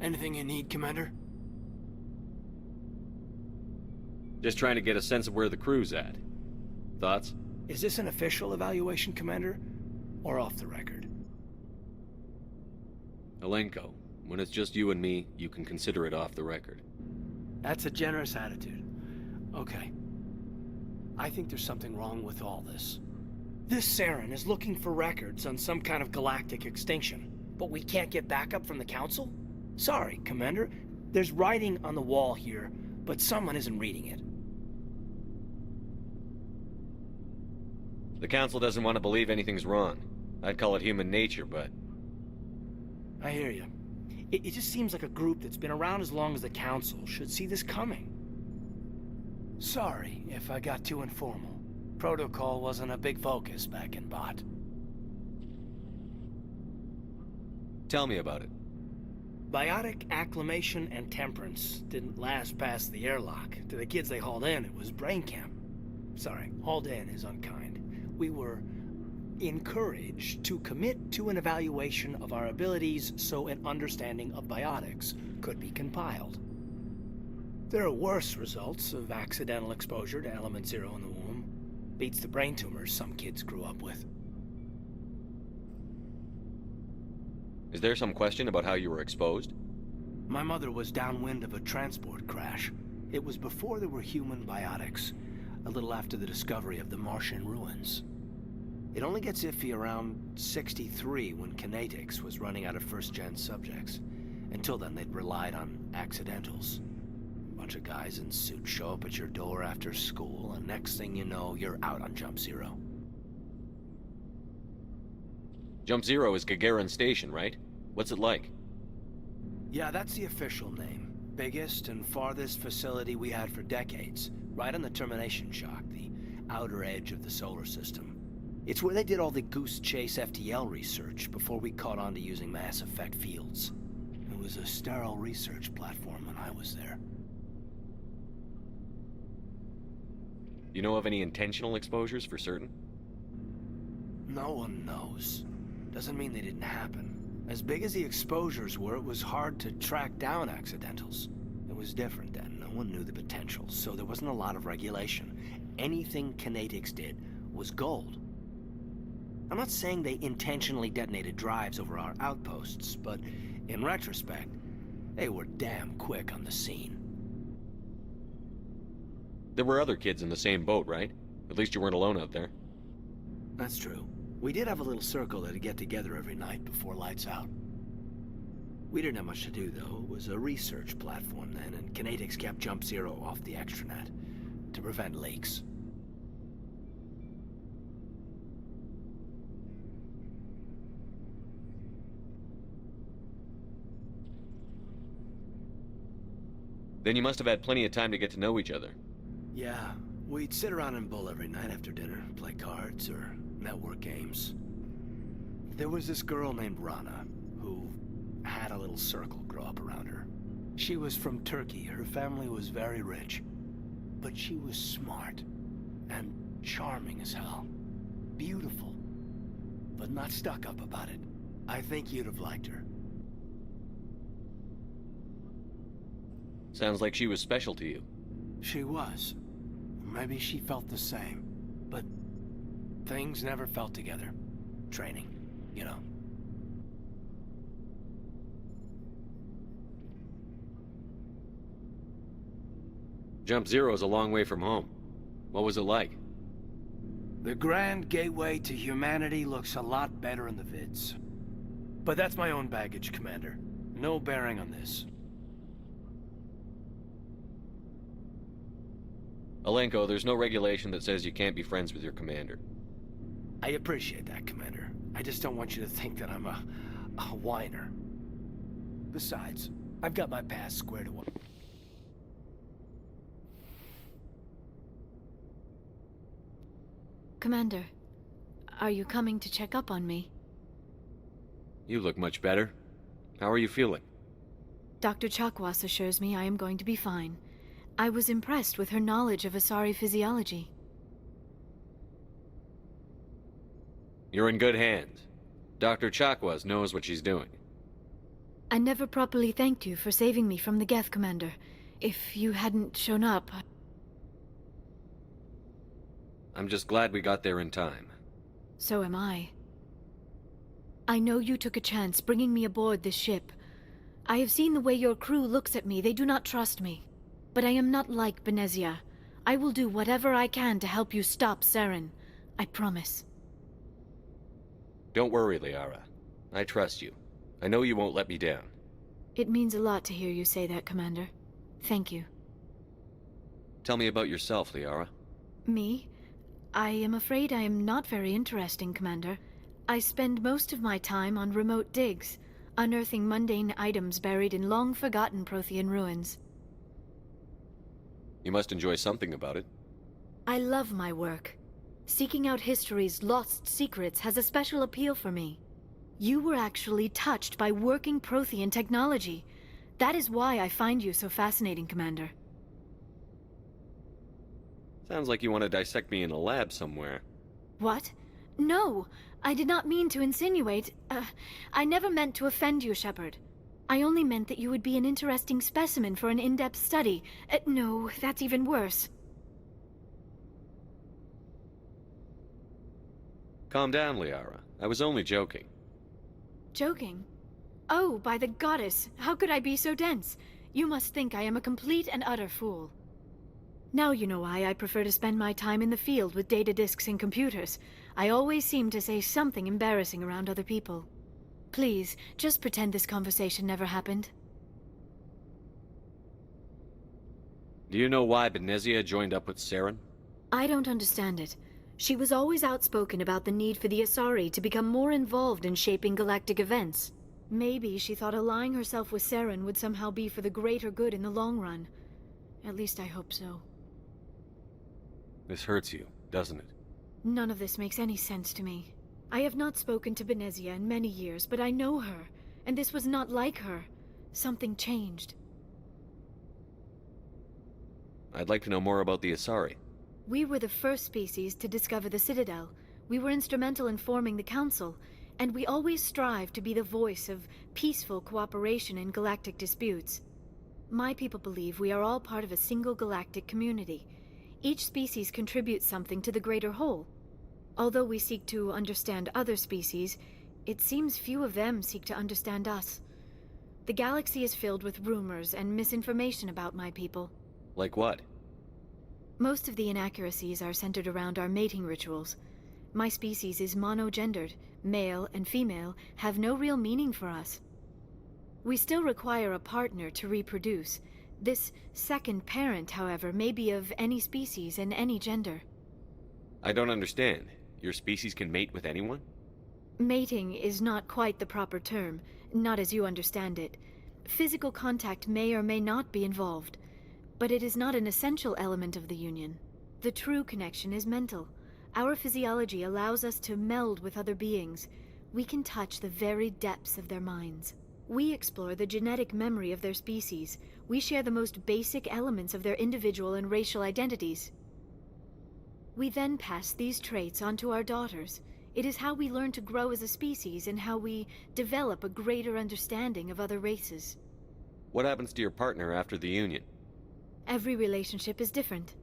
Anything you need, Commander? Just trying to get a sense of where the crew's at. Thoughts? Is this an official evaluation, Commander? Or off the record? Alenko, when it's just you and me, you can consider it off the record. That's a generous attitude. Okay. I think there's something wrong with all this. This Saren is looking for records on some kind of galactic extinction, but we can't get backup from the Council? Sorry, Commander. There's writing on the wall here, but someone isn't reading it. The Council doesn't want to believe anything's wrong. I'd call it human nature, but... I hear you. It just seems like a group that's been around as long as the Council should see this coming. Sorry if I got too informal. Protocol wasn't a big focus back in Bot. Tell me about it. Biotic acclimation and temperance didn't last past the airlock. To the kids they hauled in, it was brain camp. Sorry, hauled in is unkind. We were encouraged to commit to an evaluation of our abilities so an understanding of biotics could be compiled. There are worse results of accidental exposure to element 0 in the womb. Beats the brain tumors some kids grew up with. Is there some question about how you were exposed? My mother was downwind of a transport crash. It was before there were human biotics, a little after the discovery of the Martian ruins. It only gets iffy around 63 when kinetics was running out of first-gen subjects. Until then, they'd relied on accidentals. A bunch of guys in suits show up at your door after school, and next thing you know, you're out on Jump Zero. Jump Zero is Gagarin Station, right? What's it like? Yeah, that's the official name. Biggest and farthest facility we had for decades. Right on the termination shock, the outer edge of the solar system. It's where they did all the Goose Chase FTL research before we caught on to using mass effect fields. It was a sterile research platform when I was there. You know of any intentional exposures for certain? No one knows. Doesn't mean they didn't happen. As big as the exposures were, it was hard to track down accidentals. It was different then. No one knew the potential, so there wasn't a lot of regulation. Anything kinetics did was gold. I'm not saying they intentionally detonated drives over our outposts, but in retrospect, they were damn quick on the scene. There were other kids in the same boat, right? At least you weren't alone out there. That's true. We did have a little circle that'd get together every night before lights out. We didn't have much to do, though. It was a research platform then, and kinetics kept Jump Zero off the extranet to prevent leaks. Then you must have had plenty of time to get to know each other. Yeah, we'd sit around and bull every night after dinner, play cards or network games. There was this girl named Rana, who had a little circle grow up around her. She was from Turkey. Her family was very rich. But she was smart and charming as hell. Beautiful, but not stuck up about it. I think you'd have liked her. Sounds like she was special to you. She was. Maybe she felt the same. But things never felt together. Training, you know. Jump Zero is a long way from home. What was it like? The grand gateway to humanity looks a lot better in the vids. But that's my own baggage, Commander. No bearing on this. Alenko, there's no regulation that says you can't be friends with your commander. I appreciate that, Commander. I just don't want you to think that I'm a whiner. Besides, I've got my past squared away. Commander, are you coming to check up on me? You look much better. How are you feeling? Dr. Chakwas assures me I am going to be fine. I was impressed with her knowledge of Asari physiology. You're in good hands. Dr. Chakwas knows what she's doing. I never properly thanked you for saving me from the Geth, Commander. If you hadn't shown up... I'm just glad we got there in time. So am I. I know you took a chance bringing me aboard this ship. I have seen the way your crew looks at me. They do not trust me. But I am not like Benezia. I will do whatever I can to help you stop Saren. I promise. Don't worry, Liara. I trust you. I know you won't let me down. It means a lot to hear you say that, Commander. Thank you. Tell me about yourself, Liara. Me? I am afraid I am not very interesting, Commander. I spend most of my time on remote digs, unearthing mundane items buried in long-forgotten Prothean ruins. You must enjoy something about it. I love my work. Seeking out history's lost secrets has a special appeal for me. You were actually touched by working Prothean technology. That is why I find you so fascinating, Commander. Sounds like you want to dissect me in a lab somewhere. What? No! I did not mean to insinuate. I never meant to offend you, Shepard. I only meant that you would be an interesting specimen for an in-depth study. No, that's even worse. Calm down, Liara. I was only joking. Joking? Oh, by the goddess, how could I be so dense? You must think I am a complete and utter fool. Now you know why I prefer to spend my time in the field with data disks and computers. I always seem to say something embarrassing around other people. Please, just pretend this conversation never happened. Do you know why Benezia joined up with Saren? I don't understand it. She was always outspoken about the need for the Asari to become more involved in shaping galactic events. Maybe she thought allying herself with Saren would somehow be for the greater good in the long run. At least I hope so. This hurts you, doesn't it? None of this makes any sense to me. I have not spoken to Benezia in many years, but I know her, and this was not like her. Something changed. I'd like to know more about the Asari. We were the first species to discover the Citadel. We were instrumental in forming the Council, and we always strive to be the voice of peaceful cooperation in galactic disputes. My people believe we are all part of a single galactic community. Each species contributes something to the greater whole. Although we seek to understand other species, it seems few of them seek to understand us. The galaxy is filled with rumors and misinformation about my people. Like what? Most of the inaccuracies are centered around our mating rituals. My species is monogendered. Male and female have no real meaning for us. We still require a partner to reproduce. This second parent, however, may be of any species and any gender. I don't understand. Your species can mate with anyone? Mating is not quite the proper term, not as you understand it. Physical contact may or may not be involved, but it is not an essential element of the union. The true connection is mental. Our physiology allows us to meld with other beings. We can touch the very depths of their minds. We explore the genetic memory of their species. We share the most basic elements of their individual and racial identities. We then pass these traits on to our daughters. It is how we learn to grow as a species and how we develop a greater understanding of other races. What happens to your partner after the union? Every relationship is different.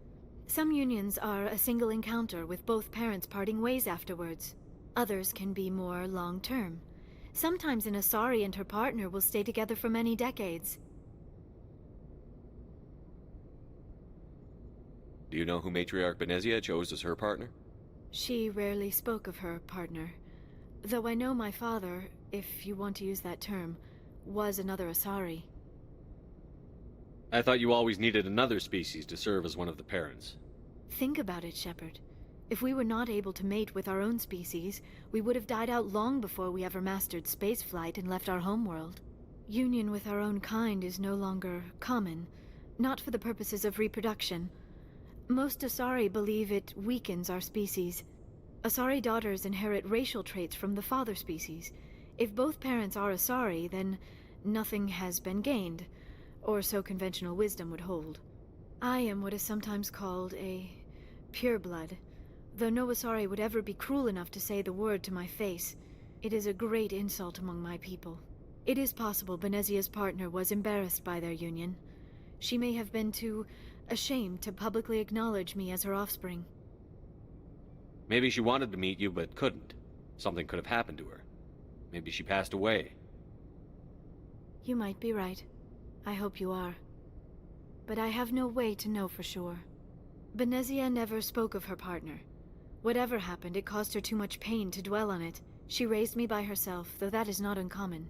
Some unions are a single encounter with both parents parting ways afterwards. Others can be more long-term. Sometimes an Asari and her partner will stay together for many decades. Do you know who Matriarch Benezia chose as her partner? She rarely spoke of her partner. Though I know my father, if you want to use that term, was another Asari. I thought you always needed another species to serve as one of the parents. Think about it, Shepard. If we were not able to mate with our own species, we would have died out long before we ever mastered spaceflight and left our homeworld. Union with our own kind is no longer common, not for the purposes of reproduction. Most Asari believe it weakens our species. Asari daughters inherit racial traits from the father species. If both parents are Asari, then nothing has been gained, or so conventional wisdom would hold. I am what is sometimes called a pureblood. Though no Asari would ever be cruel enough to say the word to my face, it is a great insult among my people. It is possible Benezia's partner was embarrassed by their union. She may have been too ashamed to publicly acknowledge me as her offspring. Maybe she wanted to meet you, but couldn't. Something could have happened to her. Maybe she passed away. You might be right. I hope you are. But I have no way to know for sure. Benezia never spoke of her partner. Whatever happened, it caused her too much pain to dwell on it. She raised me by herself, though that is not uncommon.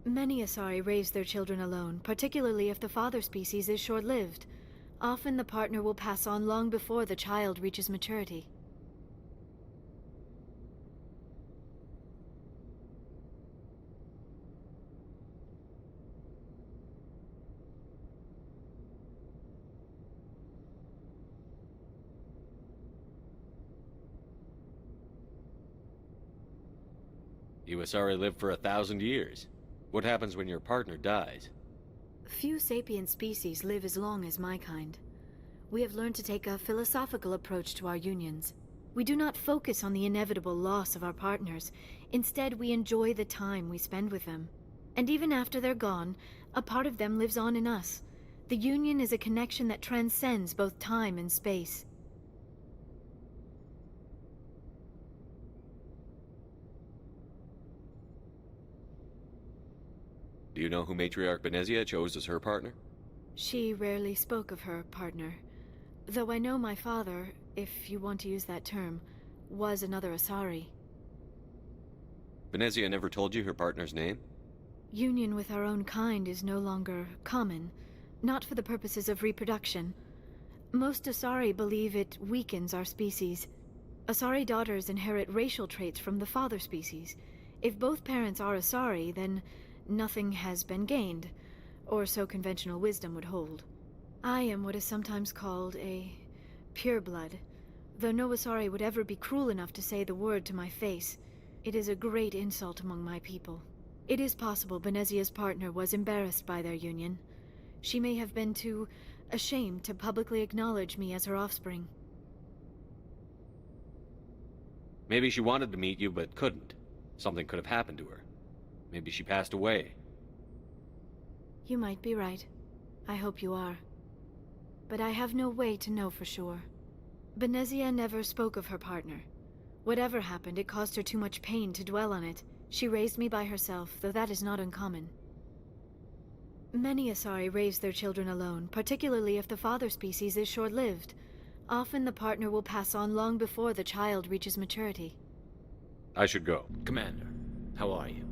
Many Asari raise their children alone, particularly if the father species is short-lived. Often the partner will pass on long before the child reaches maturity. You Asari live for 1,000 years. What happens when your partner dies? Few sapient species live as long as my kind. We have learned to take a philosophical approach to our unions. We do not focus on the inevitable loss of our partners. Instead, we enjoy the time we spend with them. And even after they're gone, a part of them lives on in us. The union is a connection that transcends both time and space. Do you know who Matriarch Benezia chose as her partner? She rarely spoke of her partner. Though I know my father, if you want to use that term, was another Asari. Benezia never told you her partner's name? Union with our own kind is no longer common, not for the purposes of reproduction. Most Asari believe it weakens our species. Asari daughters inherit racial traits from the father species. If both parents are Asari, then nothing has been gained, or so conventional wisdom would hold. I am what is sometimes called a pureblood, though no Asari would ever be cruel enough to say the word to my face. It is a great insult among my people. It is possible Benezia's partner was embarrassed by their union. She may have been too ashamed to publicly acknowledge me as her offspring. Maybe she wanted to meet you, but couldn't. Something could have happened to her. Maybe she passed away. You might be right. I hope you are. But I have no way to know for sure. Benezia never spoke of her partner. Whatever happened, it caused her too much pain to dwell on it. She raised me by herself, though that is not uncommon. Many Asari raise their children alone, particularly if the father species is short-lived. Often the partner will pass on long before the child reaches maturity. I should go. Commander, how are you?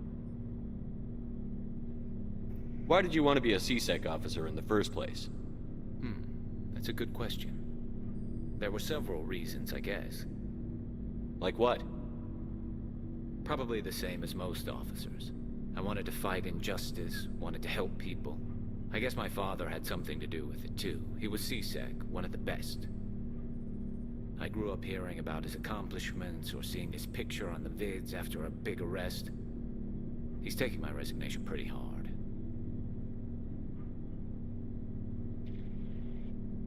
Why did you want to be a CSEC officer in the first place? That's a good question. There were several reasons, I guess. Like what? Probably the same as most officers. I wanted to fight injustice, wanted to help people. I guess my father had something to do with it too. He was CSEC, one of the best. I grew up hearing about his accomplishments or seeing his picture on the vids after a big arrest. He's taking my resignation pretty hard.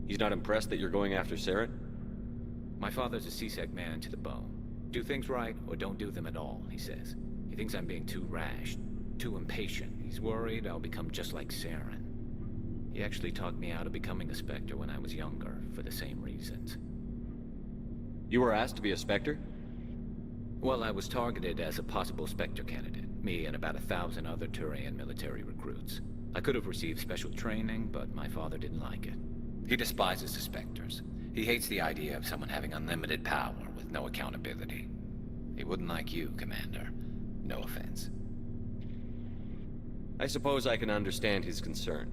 He's not impressed that you're going after Saren? My father's a CSEC man to the bone. Do things right, or don't do them at all, he says. He thinks I'm being too rash, too impatient. He's worried I'll become just like Saren. He actually talked me out of becoming a Spectre when I was younger, for the same reasons. You were asked to be a Spectre? Well, I was targeted as a possible Spectre candidate. Me and about 1,000 other Turian military recruits. I could have received special training, but my father didn't like it. He despises the Spectres. He hates the idea of someone having unlimited power with no accountability. He wouldn't like you, Commander. No offense. I suppose I can understand his concern.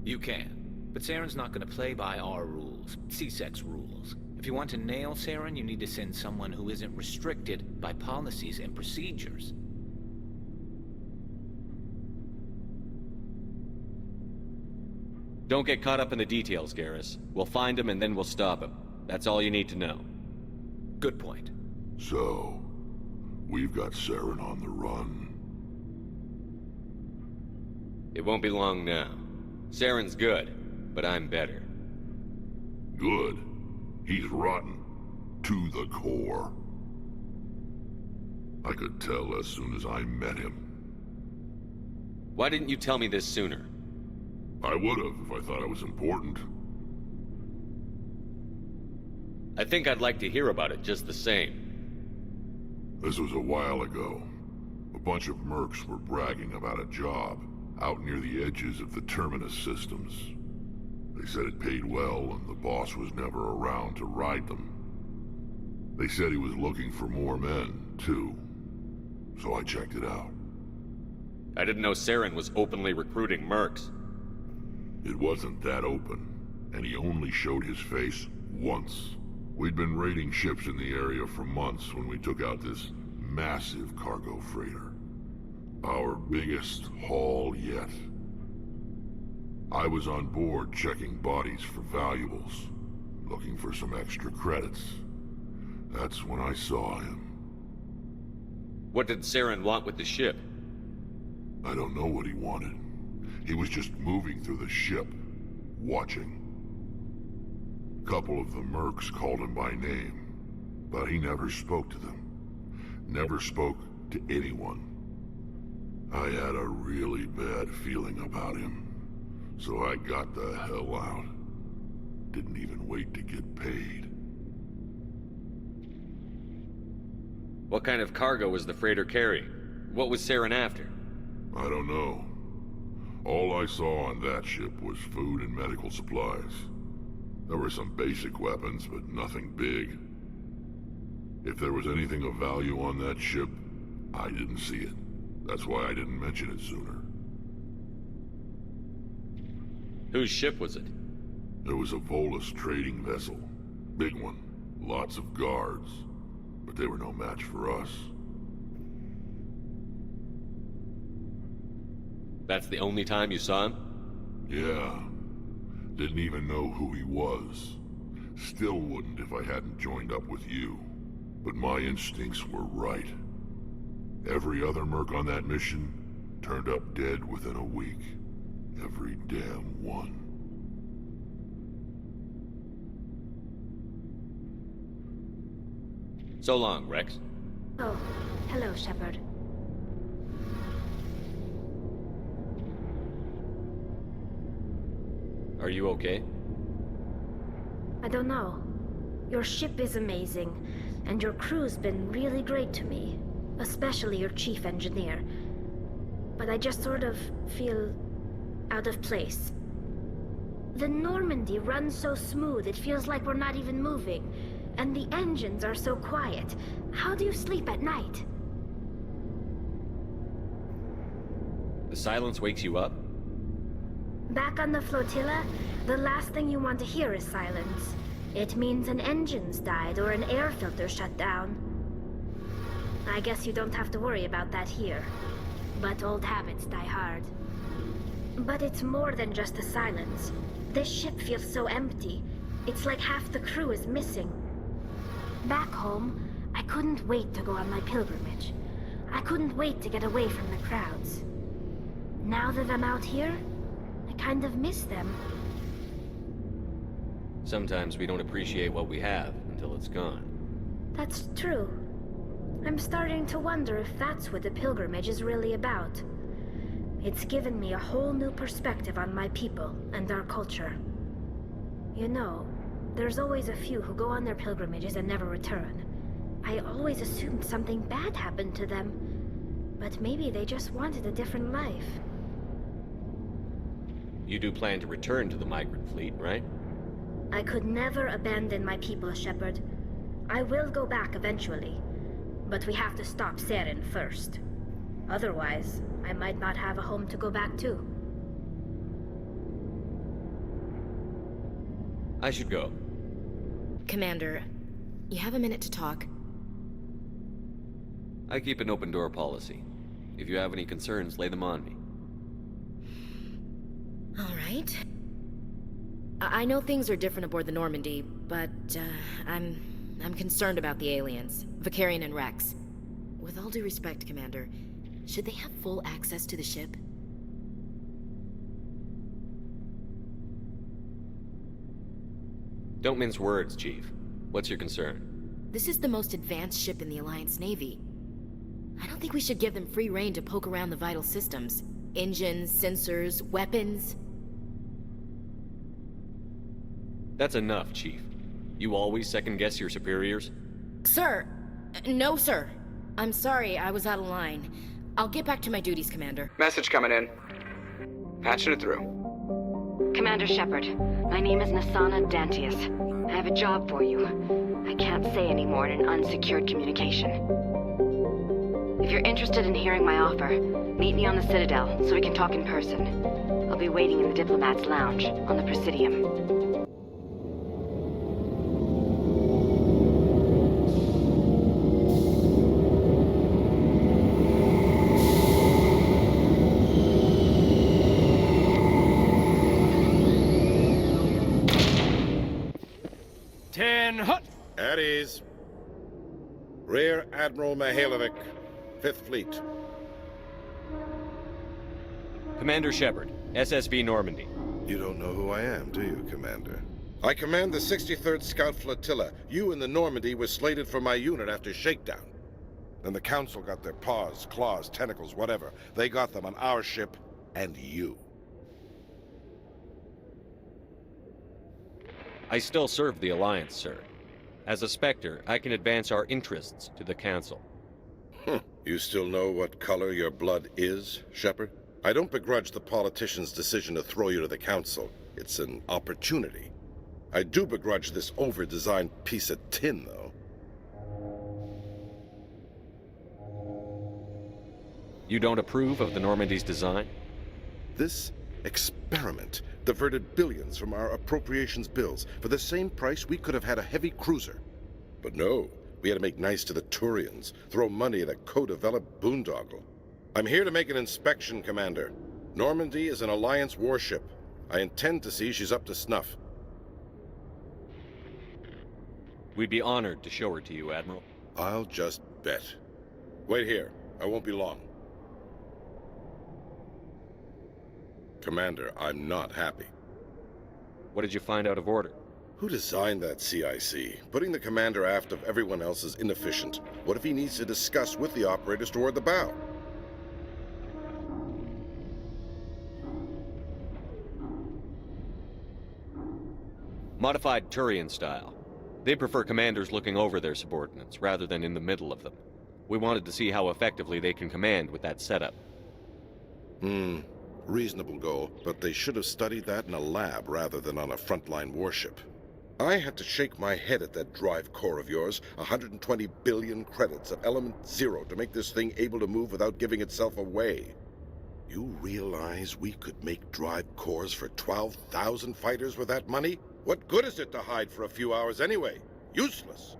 You can. But Saren's not going to play by our rules, CSEC's rules. If you want to nail Saren, you need to send someone who isn't restricted by policies and procedures. Don't get caught up in the details, Garrus. We'll find him and then we'll stop him. That's all you need to know. Good point. So, we've got Saren on the run. It won't be long now. Saren's good, but I'm better. Good. He's rotten. To the core. I could tell as soon as I met him. Why didn't you tell me this sooner? I would have if I thought it was important. I think I'd like to hear about it just the same. This was a while ago. A bunch of mercs were bragging about a job out near the edges of the Terminus systems. They said it paid well and the boss was never around to ride them. They said he was looking for more men, too. So I checked it out. I didn't know Saren was openly recruiting mercs. It wasn't that open, and he only showed his face once. We'd been raiding ships in the area for months when we took out this massive cargo freighter. Our biggest haul yet. I was on board checking bodies for valuables, looking for some extra credits. That's when I saw him. What did Saren want with the ship? I don't know what he wanted. He was just moving through the ship, watching. A couple of the mercs called him by name, but he never spoke to them. Never spoke to anyone. I had a really bad feeling about him, so I got the hell out. Didn't even wait to get paid. What kind of cargo was the freighter carrying? What was Saren after? I don't know. All I saw on that ship was food and medical supplies. There were some basic weapons, but nothing big. If there was anything of value on that ship, I didn't see it. That's why I didn't mention it sooner. Whose ship was it? It was a Volus trading vessel. Big one. Lots of guards. But they were no match for us. That's the only time you saw him? Yeah. Didn't even know who he was. Still wouldn't if I hadn't joined up with you. But my instincts were right. Every other merc on that mission turned up dead within a week. Every damn one. So long, Rex. Oh, hello, Shepard. Are you okay? I don't know. Your ship is amazing, and your crew's been really great to me. Especially your chief engineer. But I just sort of feel out of place. The Normandy runs so smooth it feels like we're not even moving. And the engines are so quiet. How do you sleep at night? The silence wakes you up? Back on the flotilla, the last thing you want to hear is silence. It means an engine's died or an air filter shut down. I guess you don't have to worry about that here. But old habits die hard. But it's more than just the silence. This ship feels so empty. It's like half the crew is missing. Back home, I couldn't wait to go on my pilgrimage. I couldn't wait to get away from the crowds. Now that I'm out here, I kind of miss them. Sometimes we don't appreciate what we have until it's gone. That's true. I'm starting to wonder if that's what the pilgrimage is really about. It's given me a whole new perspective on my people and our culture. You know, there's always a few who go on their pilgrimages and never return. I always assumed something bad happened to them, but maybe they just wanted a different life. You do plan to return to the migrant fleet, right? I could never abandon my people, Shepard. I will go back eventually, but we have to stop Saren first. Otherwise, I might not have a home to go back to. I should go. Commander, you have a minute to talk? I keep an open door policy. If you have any concerns, lay them on me. All right. I know things are different aboard the Normandy, but I'm concerned about the aliens, Vicarian and Rex. With all due respect, Commander, should they have full access to the ship? Don't mince words, Chief. What's your concern? This is the most advanced ship in the Alliance Navy. I don't think we should give them free rein to poke around the vital systems. Engines, sensors, weapons. That's enough, Chief. You always second-guess your superiors? Sir! No, sir. I'm sorry, I was out of line. I'll get back to my duties, Commander. Message coming in. Patching it through. Commander Shepard, my name is Nasana Dantius. I have a job for you. I can't say any more in an unsecured communication. If you're interested in hearing my offer, meet me on the Citadel so we can talk in person. I'll be waiting in the Diplomat's Lounge on the Presidium. At ease. Rear Admiral Mihailovic, 5th Fleet. Commander Shepard, SSV Normandy. You don't know who I am, do you, Commander? I command the 63rd Scout Flotilla. You and the Normandy were slated for my unit after shakedown. Then the Council got their paws, claws, tentacles, whatever. They got them on our ship, and you. I still serve the Alliance, sir. As a Spectre, I can advance our interests to the Council. You still know what color your blood is, Shepard? I don't begrudge the politician's decision to throw you to the Council. It's an opportunity. I do begrudge this over-designed piece of tin, though. You don't approve of the Normandy's design? This experiment diverted billions from our appropriations bills. For the same price, we could have had a heavy cruiser. But no, we had to make nice to the Turians, throw money at a co-developed boondoggle. I'm here to make an inspection, Commander. Normandy is an Alliance warship. I intend to see she's up to snuff. We'd be honored to show her to you, Admiral. I'll just bet. Wait here. I won't be long. Commander, I'm not happy. What did you find out of order? Who designed that CIC? Putting the commander aft of everyone else is inefficient. What if he needs to discuss with the operators toward the bow? Modified Turian style. They prefer commanders looking over their subordinates, rather than in the middle of them. We wanted to see how effectively they can command with that setup. Reasonable goal, but they should have studied that in a lab rather than on a frontline warship. I had to shake my head at that drive core of yours. 120 billion credits of element 0 to make this thing able to move without giving itself away. You realize we could make drive cores for 12,000 fighters with that money? What good is it to hide for a few hours anyway? Useless.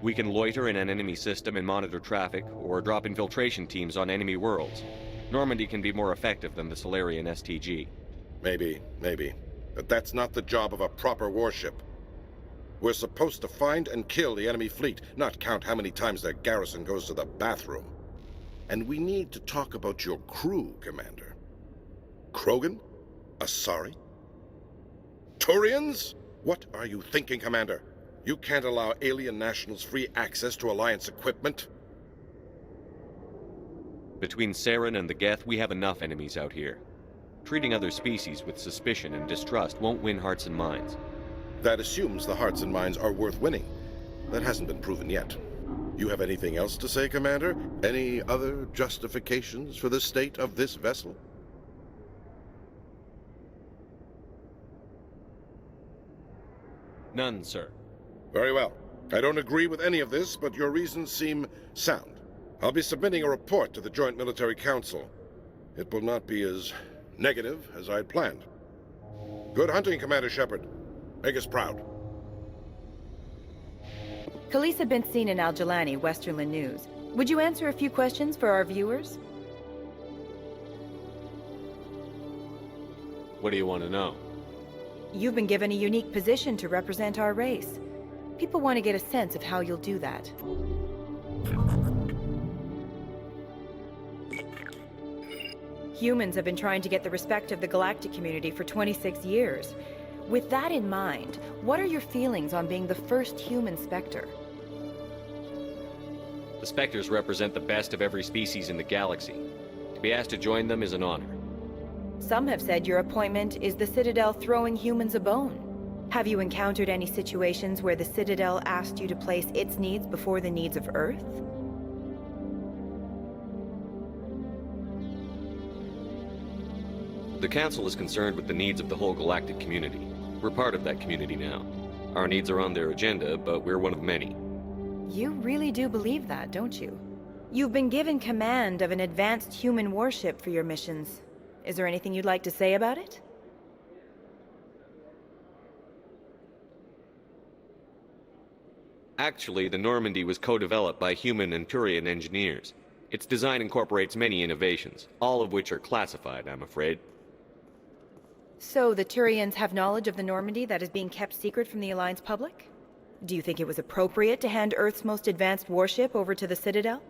We can loiter in an enemy system and monitor traffic, or drop infiltration teams on enemy worlds. Normandy can be more effective than the Solarian STG. Maybe. But that's not the job of a proper warship. We're supposed to find and kill the enemy fleet, not count how many times their garrison goes to the bathroom. And we need to talk about your crew, Commander. Krogan? Asari? Turians? What are you thinking, Commander? You can't allow alien nationals free access to Alliance equipment. Between Saren and the Geth, we have enough enemies out here. Treating other species with suspicion and distrust won't win hearts and minds. That assumes the hearts and minds are worth winning. That hasn't been proven yet. You have anything else to say, Commander? Any other justifications for the state of this vessel? None, sir. Very well. I don't agree with any of this, but your reasons seem sound. I'll be submitting a report to the Joint Military Council. It will not be as negative as I'd planned. Good hunting, Commander Shepard. Make us proud. Khaleesa been seen in Al-Jalani, Westerland News. Would you answer a few questions for our viewers? What do you want to know? You've been given a unique position to represent our race. People want to get a sense of how you'll do that. Humans have been trying to get the respect of the galactic community for 26 years. With that in mind, what are your feelings on being the first human Spectre? The Spectres represent the best of every species in the galaxy. be asked to join them is an honor. Some have said your appointment is the Citadel throwing humans a bone. Have you encountered any situations where the Citadel asked you to place its needs before the needs of Earth? The Council is concerned with the needs of the whole galactic community. We're part of that community now. Our needs are on their agenda, but we're one of many. You really do believe that, don't you? You've been given command of an advanced human warship for your missions. Is there anything you'd like to say about it? Actually, the Normandy was co-developed by human and Turian engineers. Its design incorporates many innovations, all of which are classified, I'm afraid. So the Turians have knowledge of the Normandy that is being kept secret from the Alliance public? Do you think it was appropriate to hand Earth's most advanced warship over to the Citadel?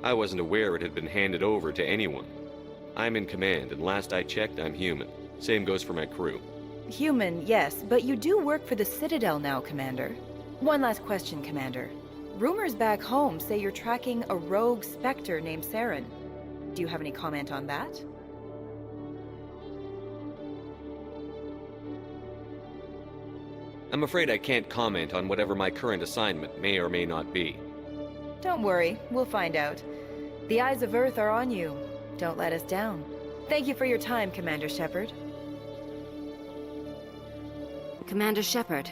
I wasn't aware it had been handed over to anyone. I'm in command, and last I checked, I'm human. Same goes for my crew. Human, yes, but you do work for the Citadel now, Commander. One last question, Commander. Rumors back home say you're tracking a rogue Spectre named Saren. Do you have any comment on that? I'm afraid I can't comment on whatever my current assignment may or may not be. Don't worry, we'll find out. The eyes of Earth are on you. Don't let us down. Thank you for your time, Commander Shepard. Commander Shepard,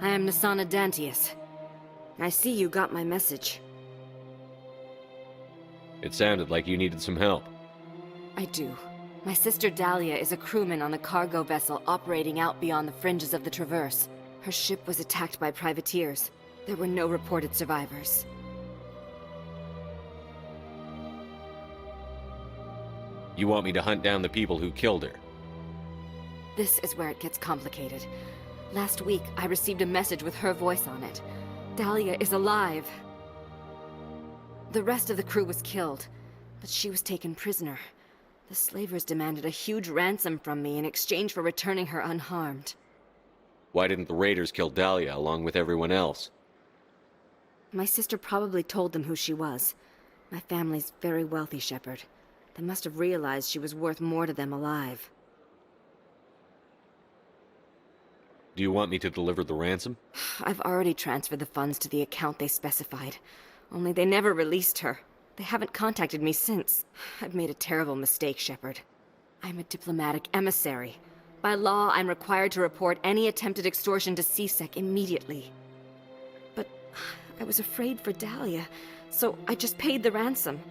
I am Nasana Dantius. I see you got my message. It sounded like you needed some help. I do. My sister Dahlia is a crewman on a cargo vessel operating out beyond the fringes of the Traverse. Her ship was attacked by privateers. There were no reported survivors. You want me to hunt down the people who killed her? This is where it gets complicated. Last week, I received a message with her voice on it. Dahlia is alive. The rest of the crew was killed, but she was taken prisoner. The slavers demanded a huge ransom from me in exchange for returning her unharmed. Why didn't the raiders kill Dahlia along with everyone else? My sister probably told them who she was. My family's very wealthy, Shepard. They must have realized she was worth more to them alive. Do you want me to deliver the ransom? I've already transferred the funds to the account they specified. Only they never released her. They haven't contacted me since. I've made a terrible mistake, Shepard. I'm a diplomatic emissary. By law, I'm required to report any attempted extortion to CSEC immediately. But I was afraid for Dahlia, so I just paid the ransom.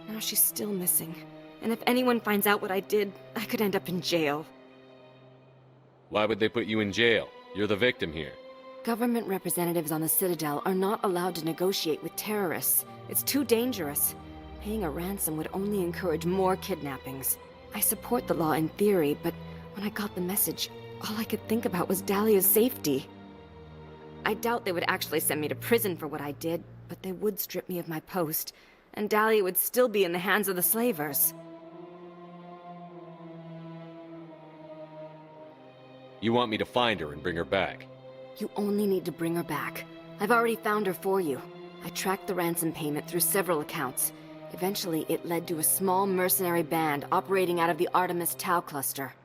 Now she's still missing. And if anyone finds out what I did, I could end up in jail. Why would they put you in jail? You're the victim here. Government representatives on the Citadel are not allowed to negotiate with terrorists. It's too dangerous. Paying a ransom would only encourage more kidnappings. I support the law in theory, but when I got the message, all I could think about was Dahlia's safety. I doubt they would actually send me to prison for what I did, but they would strip me of my post, and Dahlia would still be in the hands of the slavers. You want me to find her and bring her back? You only need to bring her back. I've already found her for you. I tracked the ransom payment through several accounts. Eventually, it led to a small mercenary band operating out of the Artemis Tau cluster.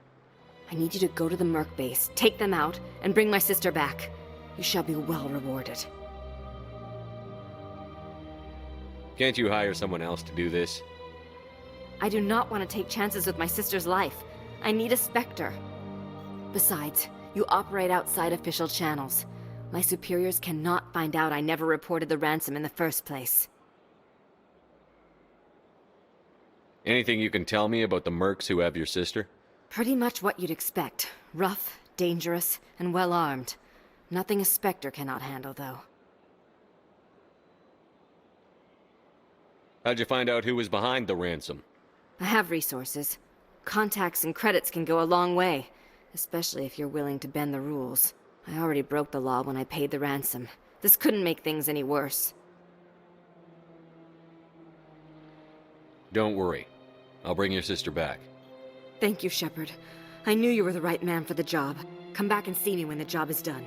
I need you to go to the Merc base, take them out, and bring my sister back. You shall be well rewarded. Can't you hire someone else to do this? I do not want to take chances with my sister's life. I need a Spectre. Besides, you operate outside official channels. My superiors cannot find out I never reported the ransom in the first place. Anything you can tell me about the mercs who have your sister? Pretty much what you'd expect. Rough, dangerous, and well-armed. Nothing a Spectre cannot handle, though. How'd you find out who was behind the ransom? I have resources. Contacts and credits can go a long way. Especially if you're willing to bend the rules. I already broke the law when I paid the ransom. This couldn't make things any worse. Don't worry. I'll bring your sister back. Thank you, Shepard. I knew you were the right man for the job. Come back and see me when the job is done.